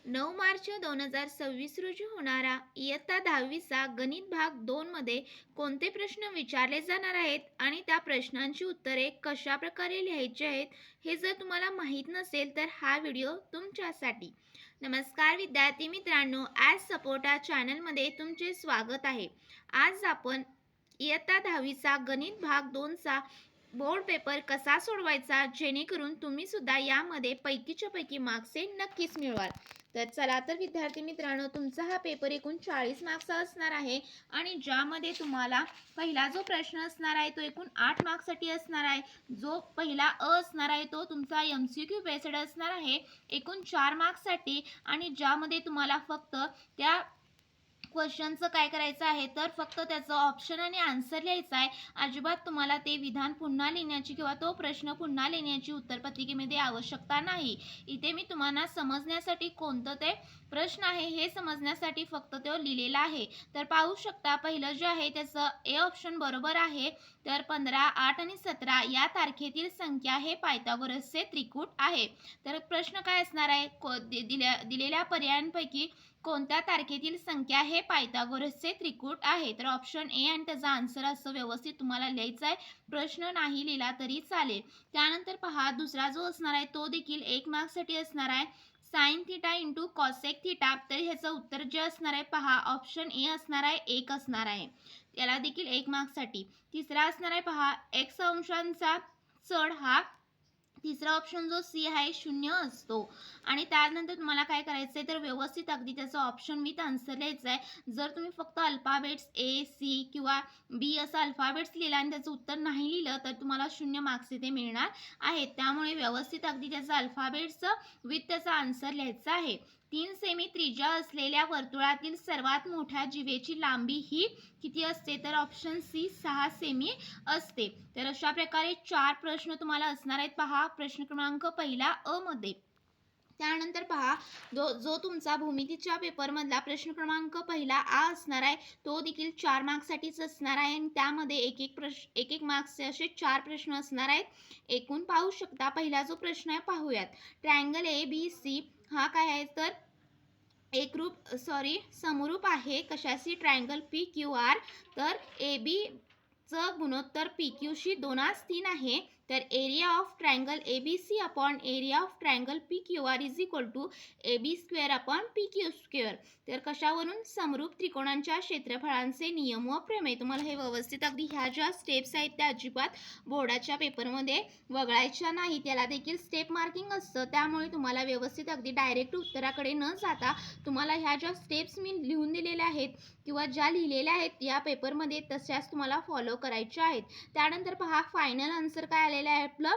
9 मार्च 2026 रोजी होणारा इयत्ता 10वीचा गणित भाग 2 मध्ये कोणते प्रश्न विचारले जाणार आहेत आणि त्या प्रश्नांची उत्तरे कशा प्रकारे लिहायची आहेत हे जर तुम्हाला माहीत नसेल तर हा व्हिडिओ तुमच्यासाठी. नमस्कार विद्यार्थी मित्रांनो, ॲज सपोर्ट या चॅनलमध्ये तुमचे स्वागत आहे. आज आपण इयत्ता 10वीचा गणित भाग 2चा बोर्ड पेपर कसा सोडवायचा जेणेकरून तुम्ही सुद्धा यामध्ये पैकीच्या पैकी मार्क्स नक्कीच मिळवाल. तर चला तर विद्यार्थी मित्रांनो, तुमचा हा पेपर एकूण 40 मार्क्सचा असणार आहे आणि ज्यामध्ये तुम्हाला पहिला जो प्रश्न असणार आहे तो एकूण 8 मार्क्ससाठी असणार आहे. जो पहिला असणार आहे तो तुमचा MCQ बेस्ड असणार आहे एकूण 4 मार्क्ससाठी आणि ज्यामध्ये तुम्हाला फक्त त्या क्वेश्चनचं काय करायचं आहे तर फक्त त्याचं ऑप्शन आणि आन्सर लिहायचं आहे. अजिबात तुम्हाला ते विधान पुन्हा लिहिण्याची किंवा तो प्रश्न पुन्हा लिहिण्याची उत्तरपत्रिकेमध्ये आवश्यकता नाही. इथे मी तुम्हाला समजण्यासाठी कोणतं ते प्रश्न आहे हे समजण्यासाठी फक्त तो लिहिलेला आहे. तर पाहू शकता पहिलं जे आहे त्याचं ए ऑप्शन बरोबर आहे. तर 15, 8 आणि 17 या तारखेतील संख्या हे पायथागोरसचे त्रिकूट आहे. तर प्रश्न काय असणार आहे, दिलेल्या पर्यायांपैकी कोणत्या तारखेतील संख्या हे पायथागोरसचे त्रिकूट आहे. तर ऑप्शन ए आणि त्याचा आन्सर असं व्यवस्थित तुम्हाला लिहायचं आहे. प्रश्न नाही लिहिला तरी चालेल. त्यानंतर पहा दुसरा जो असणार आहे तो देखील 1 मार्क्ससाठी असणार आहे. Sine theta into cosec theta. तर ह्याचं उत्तर जे असणार आहे पहा ऑप्शन ए असणार आहे, 1 असणार आहे. याला देखील 1 मार्क्ससाठी. तिसरा असणार आहे पहा x अंशांचा चढ हा तिसरा ऑप्शन जो सी आहे 0 असतो. आणि त्यानंतर तुम्हाला काय करायचं आहे तर व्यवस्थित अगदी त्याचं ऑप्शन विथ आन्सर लिहायचं आहे. जर तुम्ही फक्त अल्फाबेट्स ए सी किंवा बी असं अल्फाबेट्स लिहिला आणि त्याचं उत्तर नाही लिहिलं तर तुम्हाला 0 मार्क्स इथे मिळणार आहेत. त्यामुळे व्यवस्थित अगदी त्याचं अल्फाबेट्सचं विथ त्याचा आन्सर लिहायचा आहे. 3 सेमी त्रिज्या असलेल्या वर्तुळातील सर्वात मोठ्या जीवेची लांबी ही किती असते तर ऑप्शन सी 6 सेमी असते. तर अशा प्रकारे 4 प्रश्न तुम्हाला असणार आहेत. पहा प्रश्न क्रमांक पहिला अ मध्ये. त्यानंतर पहा जो तुमचा भूमितीच्या पेपरमधला प्रश्न क्रमांक पहिला आ असणार आहे तो देखील 4 मार्क्ससाठीच असणार आहे आणि त्यामध्ये एक मार्क्सचे असे 4 प्रश्न असणार आहेत. एकूण पाहू शकता पहिला जो प्रश्न आहे पाहूयात. ट्रायंगल ABC हा काय आहे तर समरूप आहे कशाशी ट्रायंगल PQR. तर AB चं गुणोत्तर PQ शी 2:3 आहे. तर area of triangle ABC upon area of triangle PQR is equal to AB square upon PQ square. तर कशावरून समरूप त्रिकोणांच्या क्षेत्रफळांचे नियम व प्रमेय. तुम्हाला हे व्यवस्थित अगदी ह्या ज्या स्टेप्स आहेत त्या अजिबात बोर्डाच्या पेपरमध्ये वगळायच्या नाही. त्याला देखील स्टेप मार्किंग असतं. त्यामुळे तुम्हाला व्यवस्थित अगदी डायरेक्ट उत्तराकडे न जाता तुम्हाला ह्या ज्या स्टेप्स मी लिहून दिलेल्या आहेत किंवा ज्या लिहिलेल्या आहेत या पेपरमध्ये तशाच तुम्हाला फॉलो करायच्या आहेत. त्यानंतर पहा फायनल आन्सर काय आलेलं आहे आपलं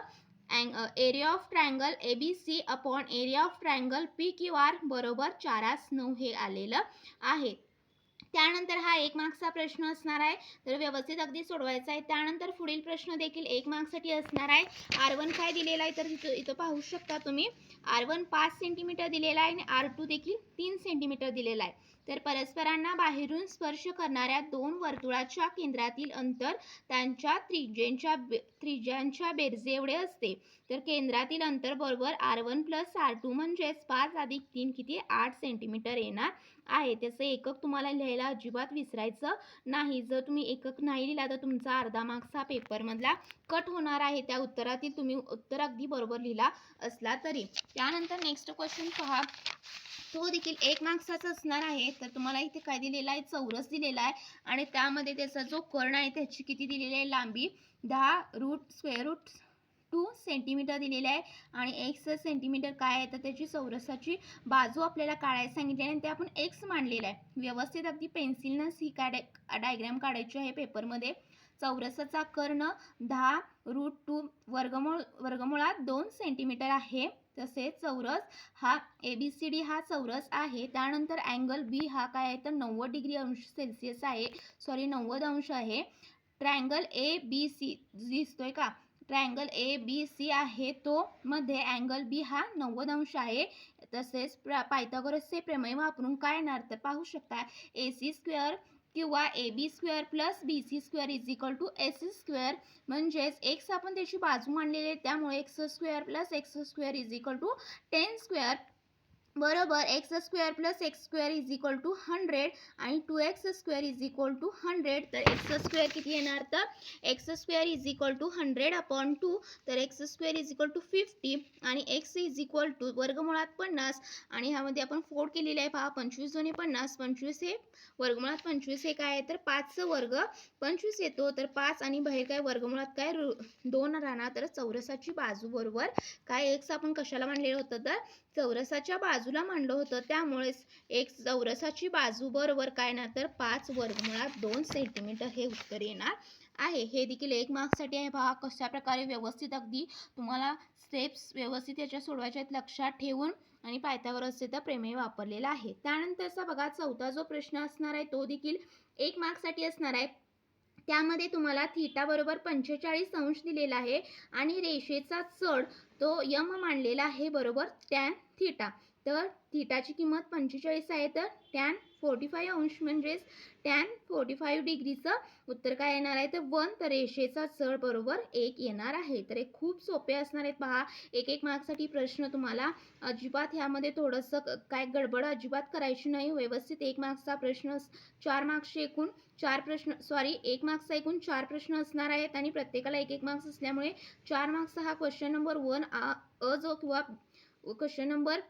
area of triangle ABC upon area of triangle PQR बरोबर 4:9 हे आलेलं आहे. त्यानंतर हा 1 मार्क्सचा प्रश्न असणार आहे. तर व्यवस्थित अगदी सोडवायचा आहे. त्यानंतर पुढील प्रश्न देखील 1 मार्क्ससाठी असणार आहे. R1 काय दिलेला आहे तर इथं पाहू शकता तुम्ही R1 5 सेंटीमीटर दिलेला आहे आणि R2 देखील 3 सेंटीमीटर दिलेला आहे. तर परस्परांना बाहेरून स्पर्श करणाऱ्या 2 वर्तुळाच्या केंद्रातील अंतर त्यांच्या त्रिज्यांच्या बेरजे एवढे असते. तर केंद्रातील अंतर बरोबर R1 प्लस R2 म्हणजेच 5 अधिक 3 किती 8 सेंटीमीटर येणार आहे. त्याचं एकक तुम्हाला लिहायला अजिबात विसरायचं नाही. जर तुम्ही एकक नाही लिहिला तर तुमचा अर्धा मार्क्सचा पेपरमधला कट होणार आहे. त्या उत्तरातील तुम्ही उत्तर अगदी बरोबर लिहिला असला तरी. त्यानंतर नेक्स्ट क्वेश्चन पहा तो देखील 1 मार्क्सचा असणार आहे. तर तुम्हाला इथे काय दिलेला आहे चौरस दिलेला आहे आणि त्यामध्ये त्याचा जो कर्ण आहे त्याची किती दिलेली आहे लांबी 10√2 सेंटीमीटर दिलेले आहे आणि x सेंटीमीटर काय आहे तर त्याची चौरसाची बाजू आपल्याला काढायला सांगितली आहे आणि ते आपण x मांडलेला आहे. व्यवस्थित अगदी पेन्सिलनंच ही डायग्राम काढायची आहे पेपरमध्ये. चौरसाचा कर्ण 10√2 वर्गमुळात 2 सेंटीमीटर आहे. तसेच चौरस हा ABCD हा चौरस आहे. त्यानंतर अँगल B हा काय आहे तर 90 डिग्री अंश सेल्सिअस आहे. 90 अंश आहे. ट्रायंगल ABC दिसतोय का ट्रायंगल ABC आहे तो मध्ये अँगल B हा 90 अंश आहे. तसेच पायथागोरसचे प्रमेय वापरून काय येणार तर पाहू शकता AC स्क्वेअर किंवा AB square plus BC square is equal to AC square. म्हणजेच x आपण त्याची बाजू मांडलेली आहे त्यामुळे x square plus x square is equal to 10 square बरोबर X square plus X square is equal to 100 आणि 2x square is equal to 100. तर एक्स स्क्वेअर किती येणार, तर X square is equal to 100/2. तर X square is equal to 50 आणि x is equal to वर्गमुळात 50 आणि ह्यामध्ये आपण फोड केलेला आहे पहा. 25 दोन्ही 50, 25 हे वर्गमुळात 25 हे काय आहे तर 5चा वर्ग 25 येतो. तर 5 आणि बाहेर काय वर्गमुळात काय 2 राहणार. तर चौरसाची बाजू बरोबर काय एक्स आपण कशाला मांडलेलं होतं तर चौरसाच्या बाजूला मांडलं होतं. त्यामुळेच एक चौरसाची बाजू बरोबर काय ना तर 5 वर्गमुळात 2 सेंटीमीटर हे उत्तर येणार आहे. हे देखील 1 मार्क्ससाठी आहे पहा. कशा प्रकारे व्यवस्थित अगदी तुम्हाला स्टेप्स व्यवस्थित याच्या सोडवायच्या आहेत लक्षात ठेवून आणि पायथागोरसचा प्रमेय वापरलेला आहे. त्यानंतरचा बघा चौथा जो प्रश्न असणार आहे तो देखील 1 मार्क्ससाठी असणार आहे. त्यामध्ये तुम्हाला थीटा बरोबर 45 अंश दिलेला आहे आणि रेषेचा चढ तो यम मांडलेला आहे बरोबर टॅन थीटा. तर थीटाची किंमत 45 आहे तर टॅन 45 अंश म्हणजेच टॅन 45 डिग्रीचं उत्तर काय येणार आहे तर 1. तर रेषेचा चढ बरोबर 1 येणार आहे. तर हे खूप सोपे असणार आहेत पहा. 1 मार्क्ससाठी प्रश्न तुम्हाला अजिबात ह्यामध्ये थोडंसं काय गडबड अजिबात करायची नाही. व्यवस्थित 1 मार्क्सचा प्रश्न 4 मार्क्सचे एकूण 4 प्रश्न 1 मार्क्सचा एकूण 4 प्रश्न असणार आहेत आणि प्रत्येकाला 1 मार्क्स असल्यामुळे 4 मार्क्सचा हा क्वेश्चन नंबर 1 जो किंवा क्वेश्चन नंबर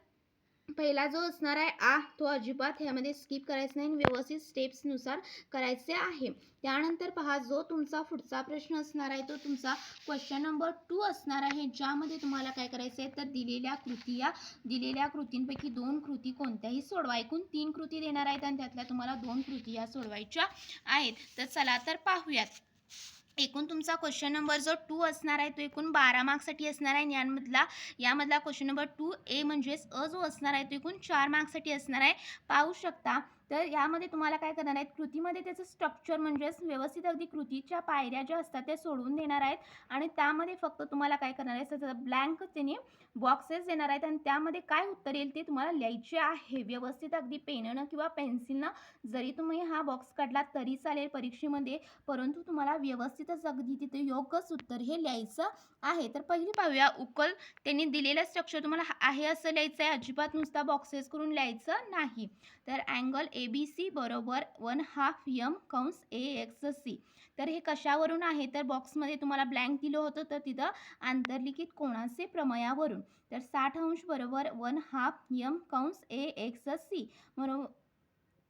पहिला जो असणार आहे तो अजिबात ह्यामध्ये स्किप करायचा नाही. व्यवस्थित स्टेप्सनुसार करायचे आहे. त्यानंतर पहा जो तुमचा पुढचा प्रश्न असणार आहे तो तुमचा क्वेश्चन नंबर 2 असणार आहे. ज्यामध्ये तुम्हाला काय करायचं आहे तर दिलेल्या कृतींपैकी 2 कृती कोणत्याही सोडवा. एकूण 3 कृती देणार आहेत आणि त्यातल्या तुम्हाला 2 कृती या सोडवायच्या आहेत. तर चला तर पाहूयात. एकूण तुमचा क्वेश्चन नंबर जो 2 असणार आहे तो एकूण 12 मार्क्ससाठी असणार आहे. यामधला क्वेश्चन नंबर 2A म्हणजेच जो असणार आहे तो एकूण 4 मार्क्ससाठी असणार आहे. पाहू शकता. तर यामध्ये तुम्हाला काय करणार आहेत कृतीमध्ये त्याचं स्ट्रक्चर म्हणजेच व्यवस्थित अगदी कृतीच्या पायऱ्या ज्या असतात त्या सोडवून देणार आहेत आणि त्यामध्ये फक्त तुम्हाला काय करणार आहे ब्लँक त्यांनी बॉक्सेस देणार आहेत आणि त्यामध्ये काय उत्तर येईल ते तुम्हाला लिहायचे आहे. व्यवस्थित अगदी पेननं किंवा पेन्सिलनं जरी तुम्ही हा बॉक्स काढला तरी चालेल परीक्षेमध्ये, परंतु तुम्हाला व्यवस्थितच अगदी तिथे योग्यच उत्तर हे लिहायचं आहे. तर पहिली पाहूया उकल. त्यांनी दिलेलं स्ट्रक्चर तुम्हाला आहे असं लिहायचं आहे. अजिबात नुसता बॉक्सेस करून लिहायचं नाही. तर अँगल ABC बरोबर 1/2 कंस AXC. तर हे कशावरून आहे तर बॉक्समध्ये तुम्हाला ब्लँक दिलं होतं तर तिथं आंतरलिखित कोणाचे प्रमेयावरून. तर 60 अंश बरोबर 1/2 कंस AXC बरोबर.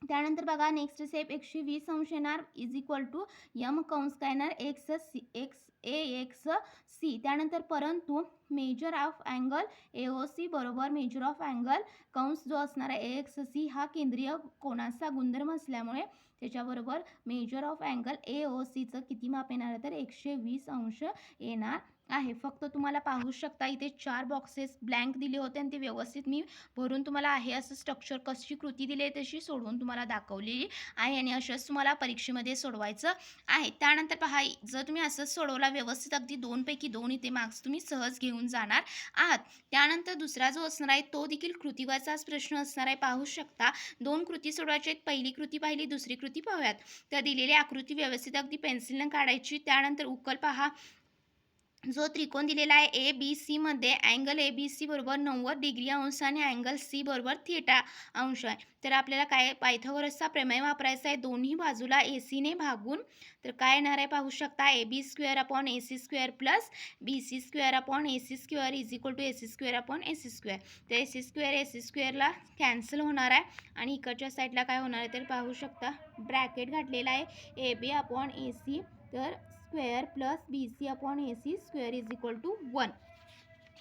त्यानंतर बघा नेक्स्ट स्टेप 120 अंश येणार इज इक्वल टू यम कंस काय येणार AXC. त्यानंतर परंतु मेजर ऑफ अँगल AOC बरोबर मेजर ऑफ अँगल कंस जो असणार आहे AXC हा केंद्रीय कोणाचा गुणधर्म असल्यामुळे त्याच्याबरोबर मेजर ऑफ अँगल AOCचं किती माप येणार आहे तर 120 अंश येणार आहे. फक्त तुम्हाला पाहू शकता इथे 4 बॉक्सेस ब्लँक दिले होते आणि ते व्यवस्थित मी भरून तुम्हाला आहे असं स्ट्रक्चर कशी कृती दिली आहे तशी सोडवून तुम्हाला दाखवलेली आहे आणि अशाच तुम्हाला परीक्षेमध्ये सोडवायचं आहे. त्यानंतर पहा जर तुम्ही असंच सोडवला व्यवस्थित अगदी 2 पैकी 2 इथे मार्क्स तुम्ही सहज घेऊन जाणार आहात. त्यानंतर दुसरा जो असणार आहे तो देखील कृतीवरचाच प्रश्न असणार आहे. पाहू शकता 2 कृती सोडवायची आहेत. पहिली कृती पाहिली, दुसरी कृती पाहूयात. तर दिलेली आकृती व्यवस्थित अगदी पेन्सिलनं काढायची. त्यानंतर उकल पहा. जो त्रिकोण दिलेला आहे ABC मध्ये अँगल ABC बरोबर 90 डिग्री अंश आणि अँगल C बरोबर थीटा अंश आहे. तर आपल्याला काय पायथागोरसचा प्रमेय वापरायचा आहे. दोन्ही बाजूला AC ने भागून तर काय येणार आहे पाहू शकता AB² / AC² plus BC² / AC² is equal to AC² / AC². तर AC²ला कॅन्सल होणार आहे आणि इकडच्या साईडला काय होणार आहे तर पाहू शकता ब्रॅकेट घातलेला आहे AB/AC. तर square plus BC/AC² is equal to 1.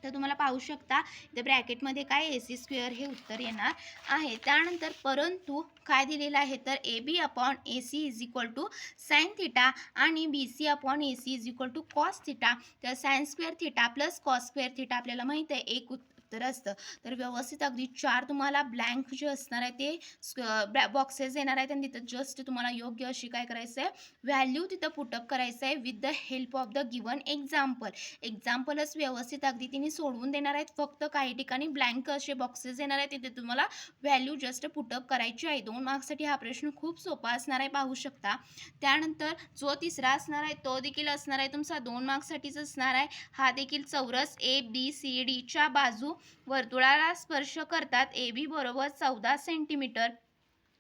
तर तुम्हाला पाहू शकता इथे ब्रॅकेटमध्ये काय AC² हे उत्तर येणार आहे. त्यानंतर परंतु काय दिलेलं आहे तर AB/AC is equal to sine theta आणि BC/AC is equal to cos theta. तर sin² theta plus cos² theta आपल्याला माहीत आहे एक उत्तर असतं. तर व्यवस्थित अगदी 4 तुम्हाला ब्लँक जे असणार आहे ते बॉक्सेस येणार आहेत आणि तिथं जस्ट तुम्हाला योग्य अशी काय करायचं आहे व्हॅल्यू तिथं पुटअप करायचं आहे with the help of the given एक्झाम्पलच व्यवस्थित अगदी तिने सोडवून देणार आहेत. फक्त काही ठिकाणी ब्लँक असे बॉक्सेस येणार आहेत तिथे तुम्हाला व्हॅल्यू जस्ट पुटअप करायची आहे. 2 मार्क्ससाठी हा प्रश्न खूप सोपा असणार आहे पाहू शकता. त्यानंतर जो तिसरा असणार आहे तो देखील असणार आहे तुमचा 2 मार्क्ससाठीच असणार आहे. हा देखील चौरस ABCDच्या बाजू वर्तुळाला स्पर्श करतात. AB बरोबर 14 सेंटीमीटर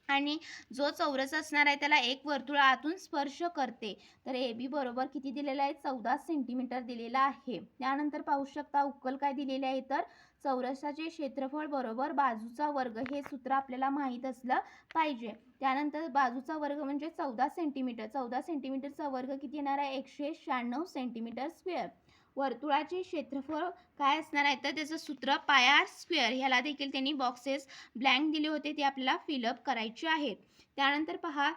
आणि जो चौरस असणार आहे त्याला एक वर्तुळ आतून स्पर्श करते. तर AB बरोबर किती दिलेला आहे? 14 सेंटीमीटर दिलेला आहे. त्यानंतर पाहू शकता उकल काय दिलेले आहे, तर चौरसाचे क्षेत्रफळ बरोबर बाजूचा वर्ग, हे सूत्र आपल्याला माहीत असलं पाहिजे. त्यानंतर बाजूचा वर्ग म्हणजे 14 सेंटीमीटर. 14 सेंटीमीटरचा वर्ग किती येणार आहे? 196 सेंटीमीटर स्क्वेअर. वर्तुळाचे क्षेत्रफळ काय असणार आहे, तर त्याचं सूत्र पाय आर स्क्वेअर. ह्याला देखील त्यांनी बॉक्सेस ब्लँक दिले होते, ते आपल्याला फिलअप करायचे आहेत. त्यानंतर पहा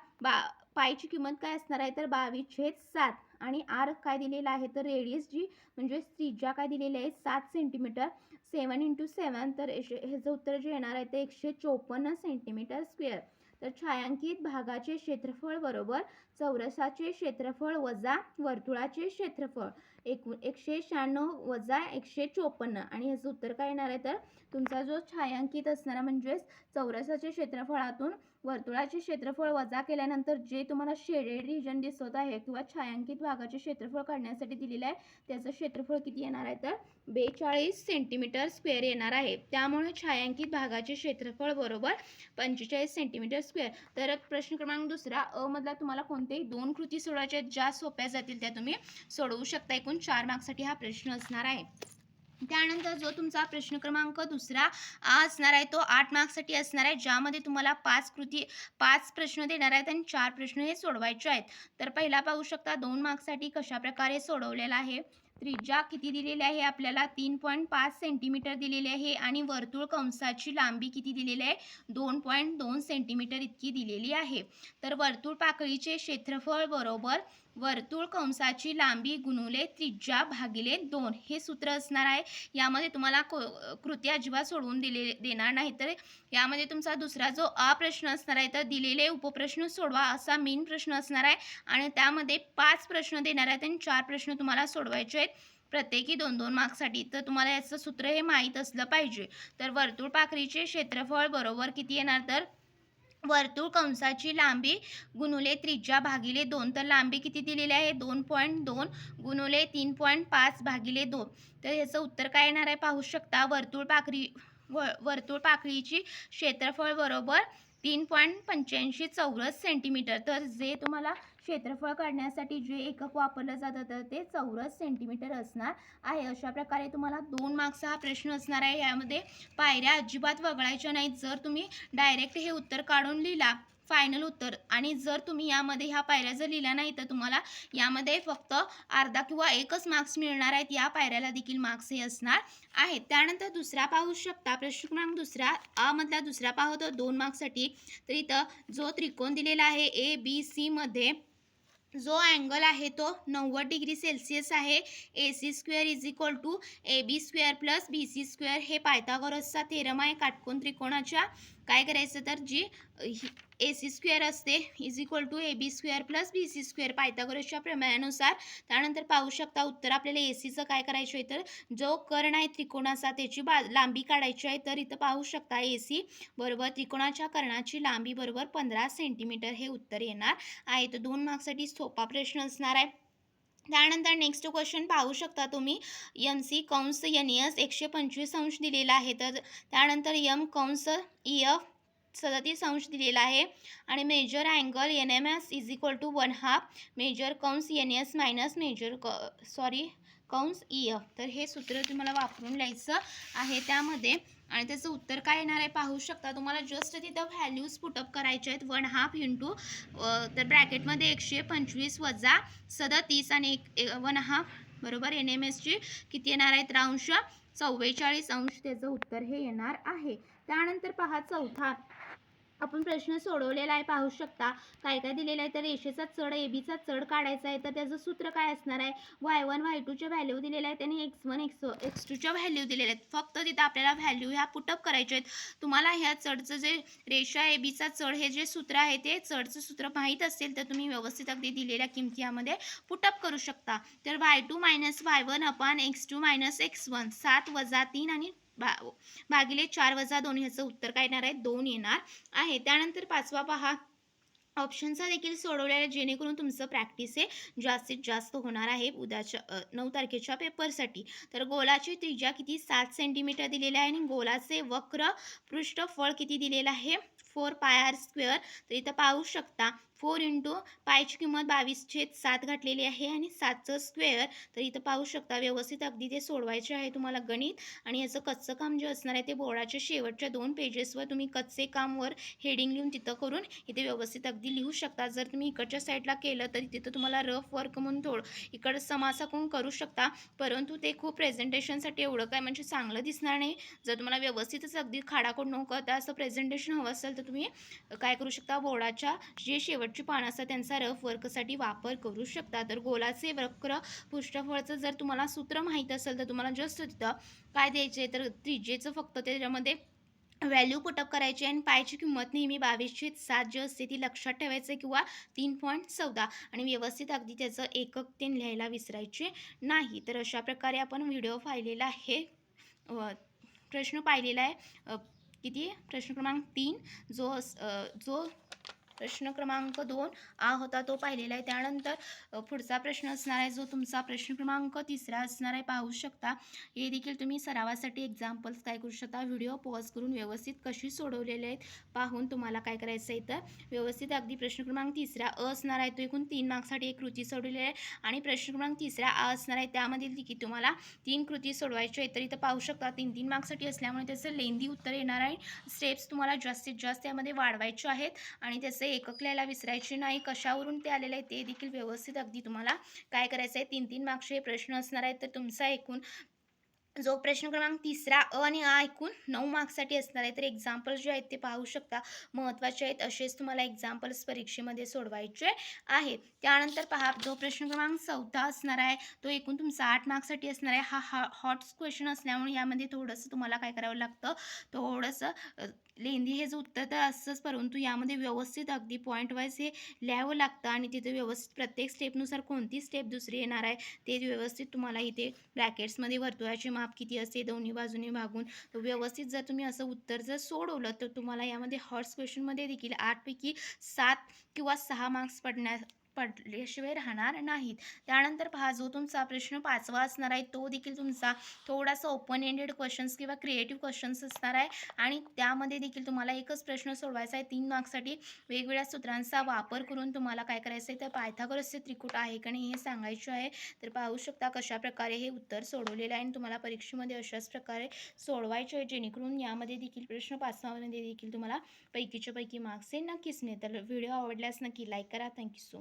पायची किंमत काय असणार आहे, तर 22/7 आणि आर काय दिलेला आहे, तर रेडियस जी म्हणजे त्रिज्या काय दिलेली आहे 7 सेंटीमीटर. 7 × 7 तर ह्याचं उत्तर जे येणार आहे ते 154 सेंटीमीटर स्क्वेअर. तर छायांकित भागाचे क्षेत्रफळ बरोबर चौरसाचे क्षेत्रफळ वजा वर्तुळाचे क्षेत्रफळ 196 वजा 154 आणि ह्याचं उत्तर काय येणार आहे, तर तुमचा जो छायांकित असणारा म्हणजेच चौरसाच्या क्षेत्रफळातून वर्तुळाचे क्षेत्रफळ वजा केल्यानंतर जे तुम्हाला शेडेड रिजन दिसत आहे किंवा छायांकित भागाचे क्षेत्रफळ काढण्यासाठी दिलेलं आहे त्याचं क्षेत्रफळ किती येणार आहे, तर 42 सेंटीमीटर स्क्वेअर येणार आहे. त्यामुळे छायांकित भागाचे क्षेत्रफळ बरोबर 45 सेंटीमीटर स्क्वेअर. तर प्रश्न क्रमांक दुसरा अ मधला तुम्हाला कोणतेही 2 कृती सोडवायच्या आहेत, ज्या सोप्या जातील त्या तुम्ही सोडवू शकता. एकूण 4 मार्क्ससाठी हा प्रश्न असणार आहे. त्यानंतर जो तुमचा प्रश्न क्रमांक दुसरा असणार आहे तो 8 मार्क्ससाठी असणार आहे, ज्यामध्ये तुम्हाला 5 प्रश्न देणार आहेत आणि 4 प्रश्न हे सोडवायचे आहेत. तर पहिला पाहू शकता 2 मार्क्ससाठी कशा प्रकारे सोडवलेला आहे. त्रिज्या किती दिलेली आहे आपल्याला 3.5 सेंटीमीटर दिलेली आहे आणि वर्तुळ कंसाची लांबी किती दिलेली आहे 2.2 सेंटीमीटर इतकी दिलेली आहे. तर वर्तुळ पाकळीचे क्षेत्रफळ बरोबर वर्तुळ कंसाची लांबी गुणुले त्रिज्या भागिले 2 हे सूत्र असणार आहे. यामध्ये तुम्हाला कृती अजिबात सोडवून देणार नाही. तर यामध्ये तुमचा दुसरा जो अ प्रश्न असणार आहे तर दिलेले उपप्रश्न सोडवा असा मेन प्रश्न असणार आहे आणि त्यामध्ये 5 प्रश्न देणार आहेत आणि 4 प्रश्न तुम्हाला सोडवायचे आहेत, प्रत्येकी 2-2 मार्क्ससाठी. तर तुम्हाला याचं सूत्र हे माहीत असलं पाहिजे. तर वर्तुळ पाकळीचे क्षेत्रफळ बरोबर किती येणार, तर वर्तुळ कंसाची लांबी गुणुले त्रिज्या भागिले 2. तर लांबी किती दिलेली आहे 2.2 गुणुले 3.5 भागिले 2. तर याचं उत्तर काय येणार आहे पाहू शकता. वर्तुळ पाकळीची क्षेत्रफळ बरोबर 3.85 चौरस सेंटीमीटर. तर जे तुम्हाला क्षेत्रफळ काढण्यासाठी जे एकक वापरलं जातं तर ते चौरस सेंटीमीटर असणार आहे. अशा प्रकारे तुम्हाला 2 मार्क्सचा हा प्रश्न असणार आहे. यामध्ये पायऱ्या अजिबात वगळायच्या नाहीत. जर तुम्ही डायरेक्ट हे उत्तर काढून लिहिला फायनल उत्तर आणि जर तुम्ही यामध्ये ह्या पायऱ्या जर लिहिल्या नाही तर तुम्हाला यामध्ये फक्त अर्धा किंवा एकच मार्क्स मिळणार आहेत. या पायऱ्याला देखील मार्क्स हे असणार आहेत. त्यानंतर दुसरा पाहू शकता प्रश्न क्रमांक दुसरा अ मधला दुसरा पाहतो 2 मार्क्ससाठी. तर इथं जो त्रिकोण दिलेला आहे ABC मध्ये जो अँगल आहे तो 90 डिग्री सेल्सिअस आहे. AC² = AB² + BC². हे पायथागोरसचा थेरम आहे. काटकोन त्रिकोणाच्या काय करायचं तर जी AC² असते = AB² + BC² पायथागोरसच्या प्रमेयानुसार. त्यानंतर पाहू शकता उत्तर आपल्याला ACचं काय करायचं आहे तर जो कर्ण आहे त्रिकोणाचा त्याची लांबी काढायची आहे. तर इथं पाहू शकता AC बरोबर त्रिकोणाच्या कर्णाची लांबी बरोबर 15 सेंटीमीटर हे उत्तर येणार आहे. तर 2 मार्क्ससाठी सोपा प्रश्न असणार आहे. त्यानंतर नेक्स्ट क्वेश्चन पाहू शकता तुम्ही. MC कंस NS 125 अंश दिलेला आहे. तर त्यानंतर M कंस EF 37 अंश दिलेला आहे आणि मेजर अँगल NMS = 1/2 मेजर कंस NS मायनस मेजर कंस EF. तर हे सूत्र तुम्हाला वापरून लिहायचं आहे त्यामध्ये आणि त्याचं उत्तर काय येणार आहे पाहू शकता. तुम्हाला जस्ट तिथं व्हॅल्यूज पुटअप करायचे आहेत. 1/2 इंटू तर ब्रॅकेटमध्ये 125 वजा 37 आणि 1/2 बरोबर NMSची किती येणार आहेत अंश 44 अंश. त्याचं उत्तर हे येणार आहे. त्यानंतर पहा चौथा आपण प्रश्न सोडवलेला आहे. पाहू शकता काय काय दिलेलं आहे तर रेषेचा चढ ABचा चढ काढायचा आहे. तर त्याचं सूत्र काय असणार आहे y1 y2च्या व्हॅल्यू दिलेल्या आहेत आणि x1 x2च्या व्हॅल्यू दिलेल्या आहेत. फक्त तिथं आपल्याला व्हॅल्यू ह्या पुटअप करायच्या आहेत. तुम्हाला ह्या चढचं जे रेषा ABचा चढ हे जे सूत्र आहे ते चढचं सूत्र माहीत असेल तर तुम्ही व्यवस्थित अगदी दिलेल्या किमती यामध्ये पुटअप करू शकता. तर y2 - y1 / x2 - x1 7 - 3 आणि भागिले 4 - 2 ह्याचं उत्तर काय येणार आहे 2 येणार आहे. त्यानंतर पाचवा पहा ऑप्शनचा देखील सोडवलेला जेणेकरून तुमचं प्रॅक्टिस हे जास्तीत जास्त होणार आहे उद्याच्या 9 तारखेच्या पेपरसाठी. तर गोलाची त्रिज्या किती 7 सेंटीमीटर दिलेली आहे आणि गोलाचे वक्र पृष्ठफळ किती दिलेलं आहे 4 पाय आर स्क्वेअर. तर इथं पाहू शकता 4 इंटू पायची किंमत 22/7 घातलेली आहे आणि 7चं स्क्वेअर. तर इथं पाहू शकता व्यवस्थित अगदी ते सोडवायचे आहे तुम्हाला गणित. आणि याचं कच्चं काम जे असणार आहे ते बोर्डाच्या शेवटच्या 2 पेजेसवर तुम्ही कच्चे कामवर हेडिंग लिहून तिथं करून इथे व्यवस्थित अगदी लिहू शकता. जर तुम्ही इकडच्या साईडला केलं तर तिथं तुम्हाला रफ वर्क म्हणून थोडं इकडं समासाकून करू शकता, परंतु ते खूप प्रेझेंटेशनसाठी एवढं काय म्हणजे चांगलं दिसणार नाही. जर तुम्हाला व्यवस्थितच अगदी खाडाखोड न करता असं प्रेझेंटेशन हवं असेल तर तुम्ही काय करू शकता, बोर्डाच्या जे शेवटची पानं असतात त्यांचा रफ वर्कसाठी वापर करू शकता. तर गोलाचे वक्र पृष्ठफळाचं जर तुम्हाला सूत्र माहीत असेल तर तुम्हाला जस्ट तिथं काय द्यायचे तर त्रिज्येचं फक्त त्याच्यामध्ये व्हॅल्यू पुटअप करायची आणि पायची किंमत नेहमी 22/7 जी असते ती लक्षात ठेवायचं किंवा 3.14 आणि व्यवस्थित अगदी त्याचं एकक ते लिहायला विसरायचे नाही. तर अशा प्रकारे आपण व्हिडिओ पाहिलेला आहे, प्रश्न पाहिलेला आहे. किती प्रश्न क्रमांक 3 जो प्रश्न क्रमांक 2 आ होता तो पाहिलेला आहे. त्यानंतर पुढचा प्रश्न असणार आहे जो तुमचा प्रश्न क्रमांक 3 असणार आहे. पाहू शकता हे देखील तुम्ही सरावासाठी एक्झाम्पल्स काय करू शकता, व्हिडिओ पॉज करून व्यवस्थित कशी सोडवलेले आहेत पाहून तुम्हाला काय करायचं आहे तर व्यवस्थित अगदी प्रश्न क्रमांक 3 असणार आहे तो एकूण 3 मार्क्ससाठी एक कृती सोडवलेली आहे आणि प्रश्न क्रमांक 3 असणार आहे त्यामध्ये देखील तुम्हाला 3 कृती सोडवायची आहे. तर इथं पाहू शकता 3-3 मार्क्ससाठी असल्यामुळे त्याचं लेंदी उत्तर येणार आहे. स्टेप्स तुम्हाला जास्तीत जास्त यामध्ये वाढवायचे आहेत आणि त्याचे एकक लिहायला विसरायचे नाही. कशावरून ते आलेलं आहे ते देखील व्यवस्थित अगदी तुम्हाला काय करायचं आहे. 3-3 मार्क्सचे प्रश्न असणार आहेत. तर तुमचा एकूण जो प्रश्न क्रमांक 3 आणि एकूण 9 मार्क्ससाठी असणार आहे. तर एक्झाम्पल्स जे आहेत ते पाहू शकता महत्त्वाचे आहेत. असेच तुम्हाला एक्झाम्पल्स परीक्षेमध्ये सोडवायचे आहेत. त्यानंतर पहा जो प्रश्न क्रमांक 4 असणार आहे तो एकूण तुमचा 8 मार्क्ससाठी असणार आहे. हा हॉट क्वेश्चन असल्यामुळे यामध्ये थोडंसं तुम्हाला काय करावं लागतं, थोडंसं लेंदी हे जे उत्तर तर असतंच, परंतु यामध्ये व्यवस्थित अगदी पॉईंट वाईज हे लिहावं लागतं आणि तिथे व्यवस्थित प्रत्येक स्टेपनुसार कोणती स्टेप दुसरी येणार आहे ते व्यवस्थित तुम्हाला इथे ब्रॅकेट्समध्ये वर्तुळाचे माप किती असते दोन्ही बाजूने भागून व्यवस्थित जर तुम्ही असं उत्तर जर सोडवलं तर तुम्हाला यामध्ये हॉट्स क्वेश्चनमध्ये देखील 8 पैकी 7 किंवा 6 मार्क्स पडल्याशिवाय राहणार नाहीत. त्यानंतर पहा जो तुमचा प्रश्न 5 असणार आहे तो देखील तुमचा थोडासा ओपन एंडेड क्वेश्चन्स किंवा क्रिएटिव्ह क्वेश्चन्स असणार आहे आणि त्यामध्ये देखील तुम्हाला एकच प्रश्न सोडवायचा आहे 3 मार्क्ससाठी. वेगवेगळ्या सूत्रांचा वापर करून तुम्हाला काय करायचं आहे तर पायथागोरसचे त्रिकूट आहे का नाही हे सांगायचे आहे. तर पाहू शकता कशा प्रकारे हे उत्तर सोडवलेलं आहे आणि तुम्हाला परीक्षेमध्ये अशाच प्रकारे सोडवायचे आहे जेणेकरून यामध्ये देखील प्रश्न 5 मध्ये देखील तुम्हाला पैकीच्या पैकी मार्क्स हे नक्कीच मिळतील. तर व्हिडिओ आवडल्यास नक्की लाईक करा. Thank you so much.